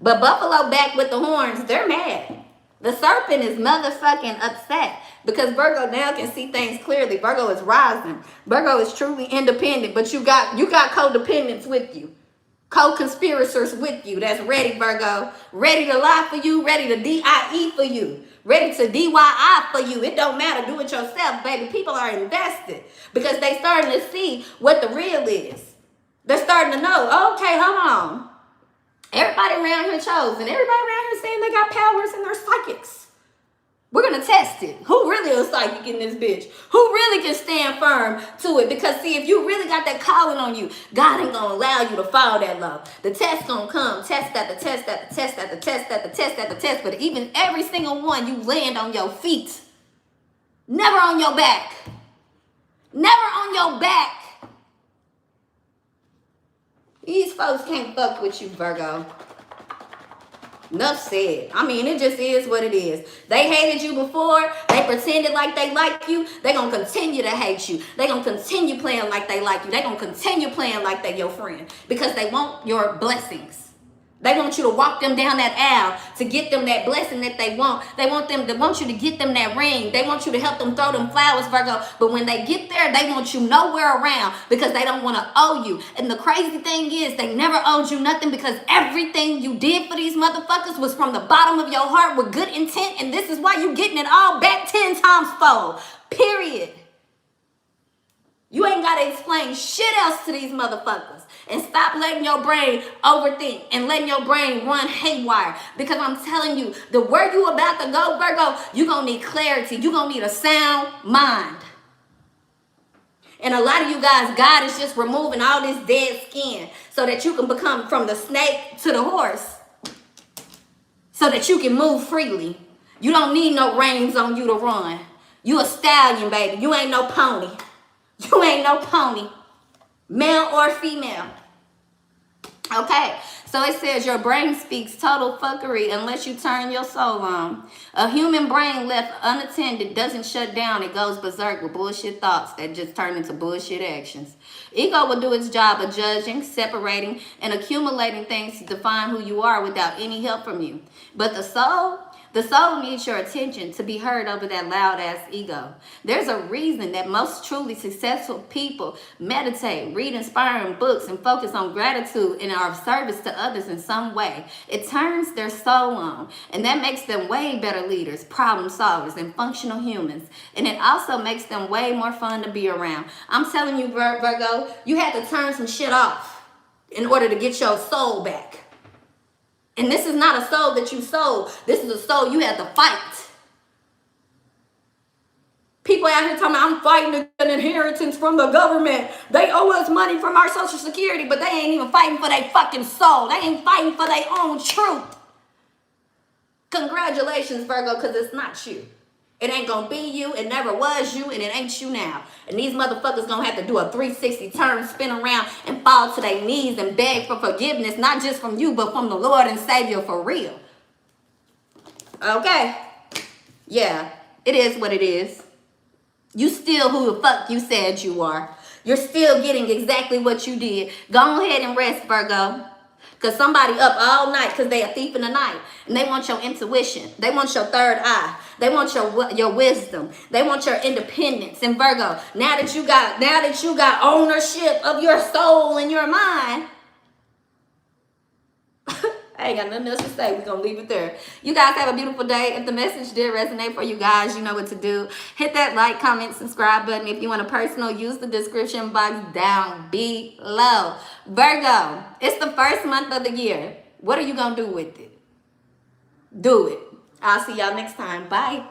But Buffalo back with the horns, they're mad. The serpent is motherfucking upset because Virgo now can see things clearly. Virgo is rising. Virgo is truly independent, but you got codependents with you. Co-conspirators with you that's ready, Virgo. Ready to lie for you, ready to D-I-E for you, ready to D-Y-I for you. It don't matter. Do it yourself, baby. People are invested because they starting to see what the real is. They're starting to know, okay, hold on. Everybody around here chosen. Everybody around here saying they got powers and they're psychics. We're going to test it. Who really is psychic in this bitch? Who really can stand firm to it? Because, see, if you really got that calling on you, God ain't going to allow you to fall that low. The test going to come. Test after test after test after test after test after test. But even every single one, you land on your feet. Never on your back. Never on your back. These folks can't fuck with you, Virgo. Enough said. I mean, it just is what it is. They hated you before. They pretended like they like you. They're going to continue to hate you. They're going to continue playing like they like you. They're going to continue playing like they're your friend because they want your blessings. They want you to walk them down that aisle to get them that blessing that they want. They want you to get them that ring. They want you to help them throw them flowers, Virgo. But when they get there, they want you nowhere around because they don't want to owe you. And the crazy thing is, they never owed you nothing because everything you did for these motherfuckers was from the bottom of your heart with good intent. And this is why you getting it all back 10 times fold. Period. You ain't got to explain shit else to these motherfuckers. And stop letting your brain overthink and letting your brain run haywire. Because I'm telling you, the where you about to go, Virgo, you're going to need clarity. You're going to need a sound mind. And a lot of you guys, God is just removing all this dead skin so that you can become from the snake to the horse. So that you can move freely. You don't need no reins on you to run. You a stallion, baby. You ain't no pony. You ain't no pony. Male or female. Okay, so it says your brain speaks total fuckery unless you turn your soul on. A human brain left unattended doesn't shut down. It goes berserk with bullshit thoughts that just turn into bullshit actions. Ego will do its job of judging, separating, and accumulating things to define who you are without any help from you. But the soul needs your attention to be heard over that loud-ass ego. There's a reason that most truly successful people meditate, read inspiring books, and focus on gratitude and are of service to others in some way. It turns their soul on, and that makes them way better leaders, problem solvers, and functional humans. And it also makes them way more fun to be around. I'm telling you, Virgo, you had to turn some shit off in order to get your soul back. And this is not a soul that you sold. This is a soul you had to fight. People out here talking about, I'm fighting an inheritance from the government. They owe us money from our Social Security, but they ain't even fighting for their fucking soul. They ain't fighting for their own truth. Congratulations, Virgo, because it's not you. It ain't going to be you. It never was you, and it ain't you now. And these motherfuckers going to have to do a 360 turn, spin around, and fall to their knees and beg for forgiveness, not just from you, but from the Lord and Savior for real. Okay? Yeah, it is what it is. You still who the fuck you said you are. You're still getting exactly what you did. Go ahead and rest, Virgo. Because somebody up all night because they a thief in the night. And they want your intuition. They want your third eye. They want your wisdom. They want your independence. And Virgo, now that you got ownership of your soul and your mind, I ain't got nothing else to say. We're going to leave it there. You guys have a beautiful day. If the message did resonate for you guys, you know what to do. Hit that like, comment, subscribe button. If you want a personal, use the description box down below. Virgo, it's the first month of the year. What are you going to do with it? Do it. I'll see y'all next time. Bye.